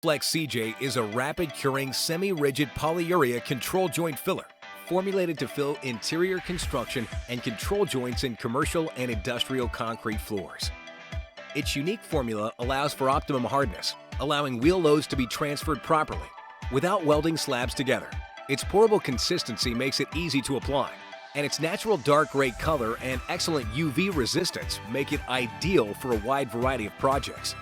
Flex CJ is a rapid-curing, semi-rigid polyurea control joint filler formulated to fill interior construction and control joints in commercial and industrial concrete floors. Its unique formula allows for optimum hardness, allowing wheel loads to be transferred properly without welding slabs together. Its pourable consistency makes it easy to apply, and its natural dark gray color and excellent UV resistance make it ideal for a wide variety of projects.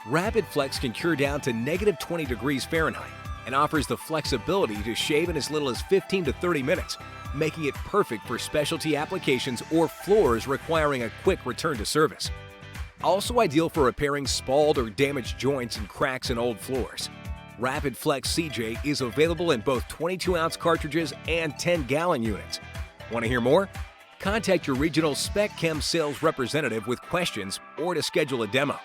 Rapid Flex can cure down to -20 degrees Fahrenheit and offers the flexibility to shave in as little as 15 to 30 minutes, making it perfect for specialty applications or floors requiring a quick return to service. Also ideal for repairing spalled or damaged joints and cracks in old floors. Rapid Flex CJ is available in both 22-ounce cartridges and 10-gallon units. Want to hear more? Contact your regional Specchem sales representative with questions or to schedule a demo.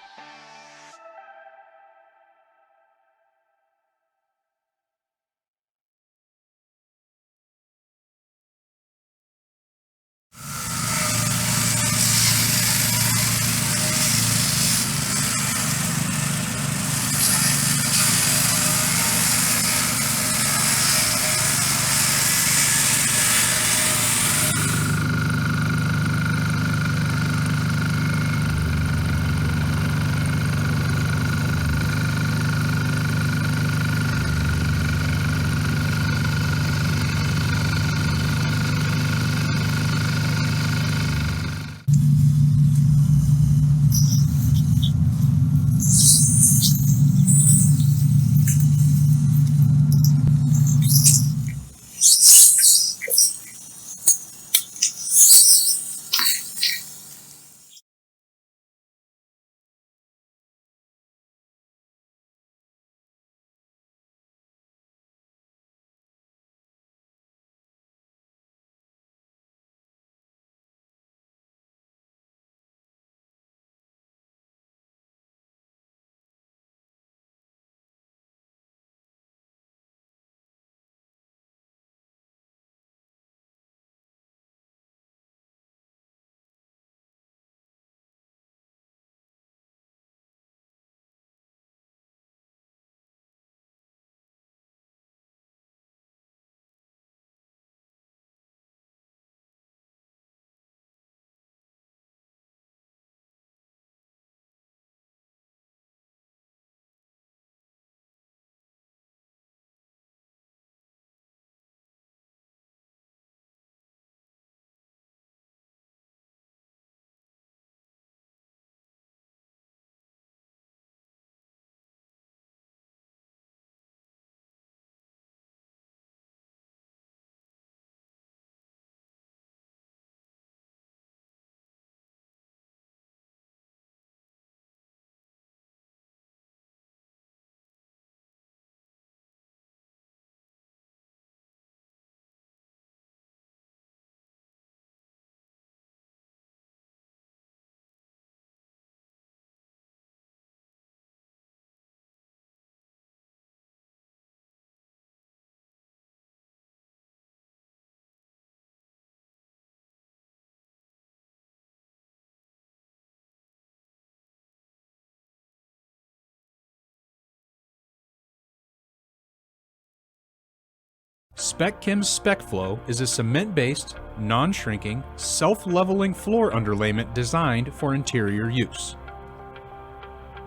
Specchem SpeccFlow is a cement-based, non-shrinking, self-leveling floor underlayment designed for interior use.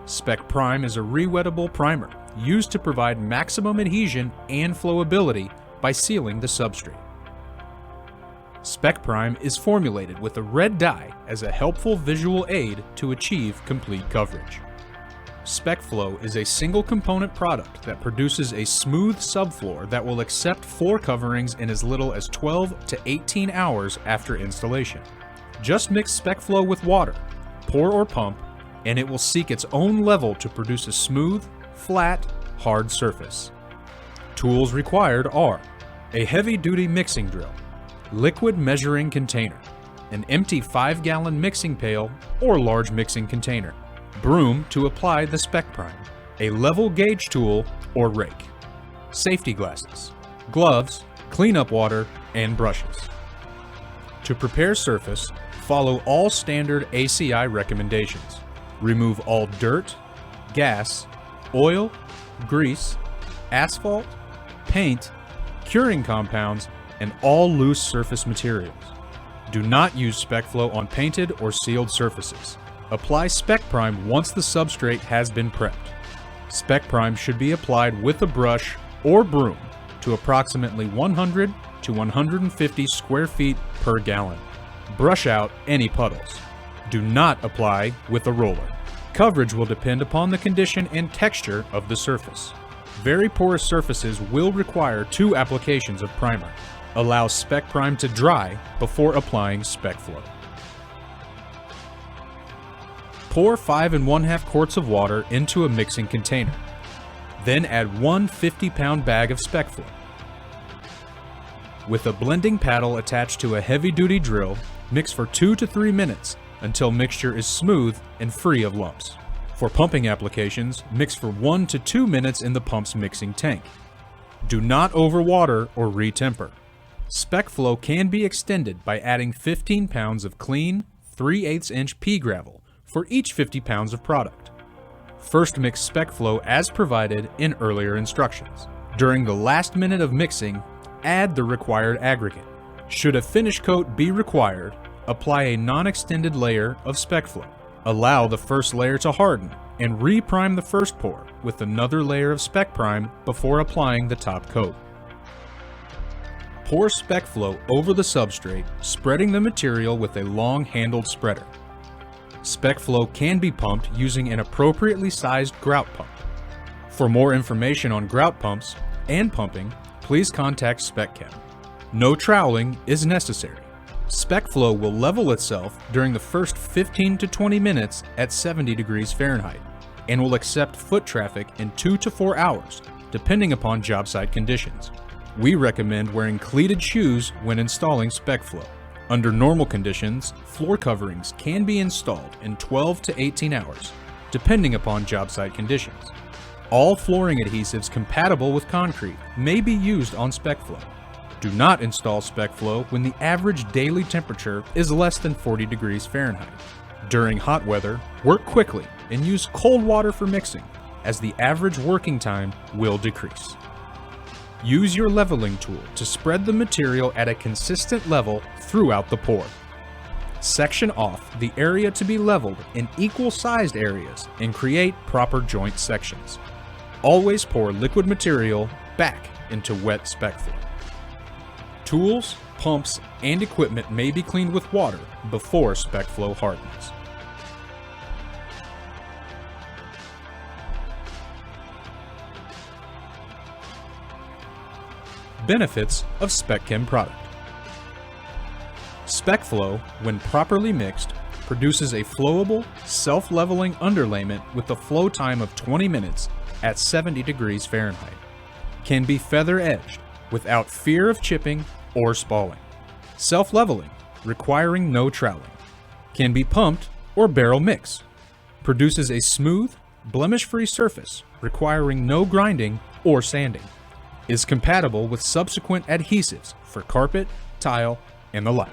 Spec Prime is a re-wettable primer used to provide maximum adhesion and flowability by sealing the substrate. Spec Prime is formulated with a red dye as a helpful visual aid to achieve complete coverage. SpeccFlow is a single-component product that produces a smooth subfloor that will accept floor coverings in as little as 12 to 18 hours after installation. Just mix SpeccFlow with water, pour or pump, and it will seek its own level to produce a smooth, flat, hard surface. Tools required are a heavy-duty mixing drill, liquid measuring container, an empty 5-gallon mixing pail or large mixing container, broom to apply the Spec Prime, a level gauge tool or rake, safety glasses, gloves, cleanup water, and brushes. To prepare surface, follow all standard ACI recommendations. Remove all dirt, gas, oil, grease, asphalt, paint, curing compounds, and all loose surface materials. Do not use SpeccFlow on painted or sealed surfaces. Apply SpeccPrime once the substrate has been prepped. SpeccPrime should be applied with a brush or broom to approximately 100 to 150 square feet per gallon. Brush out any puddles. Do not apply with a roller. Coverage will depend upon the condition and texture of the surface. Very porous surfaces will require 2 applications of primer. Allow SpeccPrime to dry before applying SpeccFlow. Pour 5 1/2 quarts of water into a mixing container. Then add 1 50-pound bag of SpeccFlow. With a blending paddle attached to a heavy-duty drill, mix for 2 to 3 minutes until mixture is smooth and free of lumps. For pumping applications, mix for 1 to 2 minutes in the pump's mixing tank. Do not overwater or retemper. SpeccFlow can be extended by adding 15 pounds of clean 3/8 inch pea gravel for each 50 pounds of product. First mix SpeccFlow as provided in earlier instructions. During the last minute of mixing, add the required aggregate. Should a finish coat be required, apply a non-extended layer of SpeccFlow. Allow the first layer to harden and re-prime the first pour with another layer of SpeccPrime before applying the top coat. Pour SpeccFlow over the substrate, spreading the material with a long-handled spreader. SpeccFlow can be pumped using an appropriately sized grout pump. For more information on grout pumps and pumping, please contact Specchem. No troweling is necessary. SpeccFlow will level itself during the first 15 to 20 minutes at 70 degrees Fahrenheit and will accept foot traffic in 2 to 4 hours, depending upon job site conditions. We recommend wearing cleated shoes when installing SpeccFlow. Under normal conditions, floor coverings can be installed in 12 to 18 hours, depending upon job site conditions. All flooring adhesives compatible with concrete may be used on SpeccFlow. Do not install SpeccFlow when the average daily temperature is less than 40 degrees Fahrenheit. During hot weather, work quickly and use cold water for mixing, as the average working time will decrease. Use your leveling tool to spread the material at a consistent level throughout the pour. Section off the area to be leveled in equal-sized areas and create proper joint sections. Always pour liquid material back into wet SpeccFlow. Tools, pumps, and equipment may be cleaned with water before SpeccFlow hardens. Benefits of Specchem product. SpeccFlow, when properly mixed, produces a flowable, self-leveling underlayment with a flow time of 20 minutes at 70 degrees Fahrenheit. Can be feather-edged without fear of chipping or spalling. Self-leveling, requiring no troweling. Can be pumped or barrel mix. Produces a smooth, blemish-free surface, requiring no grinding or sanding. Is compatible with subsequent adhesives for carpet, tile, and the like.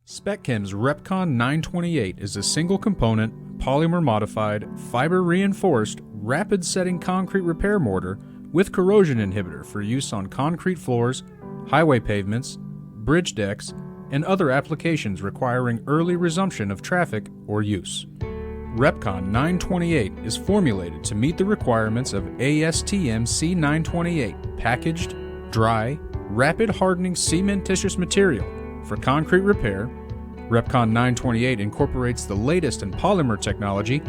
Specchem's Repcon 928 is a single-component, polymer-modified, fiber-reinforced, rapid-setting concrete repair mortar with corrosion inhibitor for use on concrete floors, highway pavements, bridge decks, and other applications requiring early resumption of traffic or use. Repcon 928 is formulated to meet the requirements of ASTM C928 packaged, dry, rapid hardening cementitious material for concrete repair. Repcon 928 incorporates the latest in polymer technology,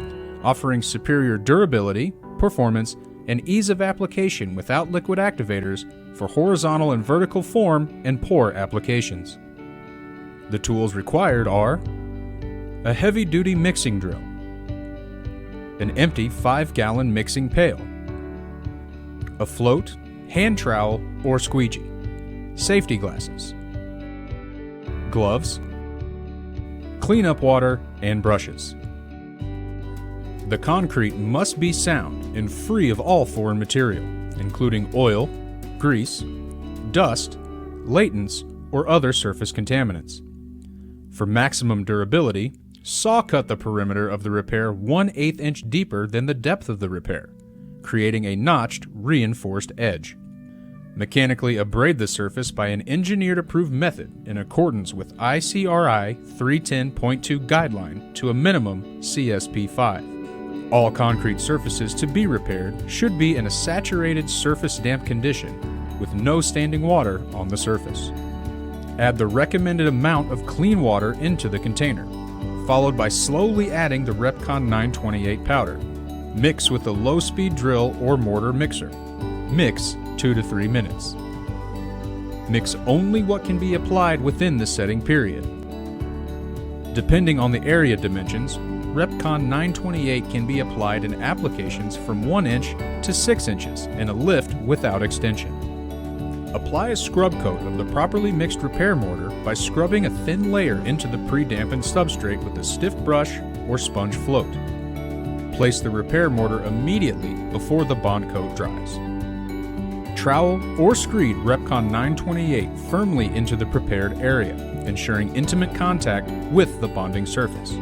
offering superior durability, performance, and ease of application without liquid activators for horizontal and vertical form and pour applications. The tools required are a heavy-duty mixing drill, an empty 5-gallon mixing pail, a float, hand trowel, or squeegee, safety glasses, gloves, cleanup water, and brushes. The concrete must be sound and free of all foreign material, including oil, grease, dust, latents, or other surface contaminants. For maximum durability, saw cut the perimeter of the repair 1/8 inch deeper than the depth of the repair, creating a notched, reinforced edge. Mechanically abrade the surface by an engineered approved method in accordance with ICRI 310.2 guideline to a minimum CSP 5. All concrete surfaces to be repaired should be in a saturated surface damp condition with no standing water on the surface. Add the recommended amount of clean water into the container, followed by slowly adding the Repcon 928 powder. Mix with a low-speed drill or mortar mixer. Mix 2 to 3 minutes. Mix only what can be applied within the setting period. Depending on the area dimensions, Repcon 928 can be applied in applications from 1 inch to 6 inches in a lift without extension. Apply a scrub coat of the properly mixed repair mortar by scrubbing a thin layer into the pre-dampened substrate with a stiff brush or sponge float. Place the repair mortar immediately before the bond coat dries. Trowel or screed Repcon 928 firmly into the prepared area, ensuring intimate contact with the bonding surface.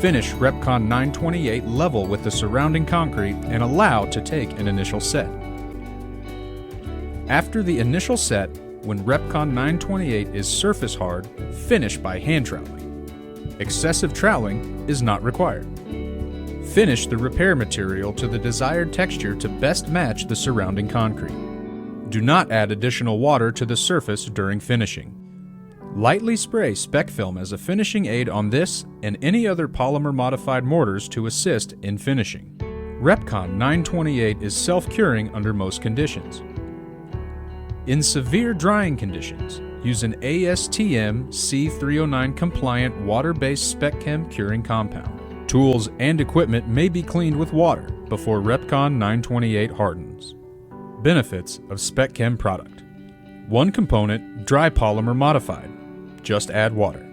Finish Repcon 928 level with the surrounding concrete and allow to take an initial set. After the initial set, when Repcon 928 is surface hard, finish by hand troweling. Excessive troweling is not required. Finish the repair material to the desired texture to best match the surrounding concrete. Do not add additional water to the surface during finishing. Lightly spray Spec Film as a finishing aid on this and any other polymer-modified mortars to assist in finishing. Repcon 928 is self-curing under most conditions. In severe drying conditions, use an ASTM C309 compliant water-based Specchem curing compound. Tools and equipment may be cleaned with water before Repcon 928 hardens. Benefits of Specchem product. 1 component, dry polymer modified. Just add water.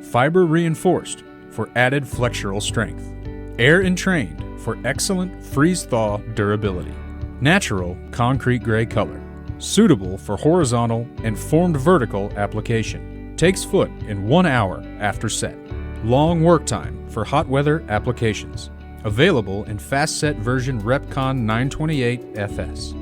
Fiber reinforced for added flexural strength. Air entrained for excellent freeze-thaw durability. Natural concrete gray color. Suitable for horizontal and formed vertical application. Takes foot in 1 hour after set. Long work time for hot weather applications. Available in fast set version Repcon 928 FS.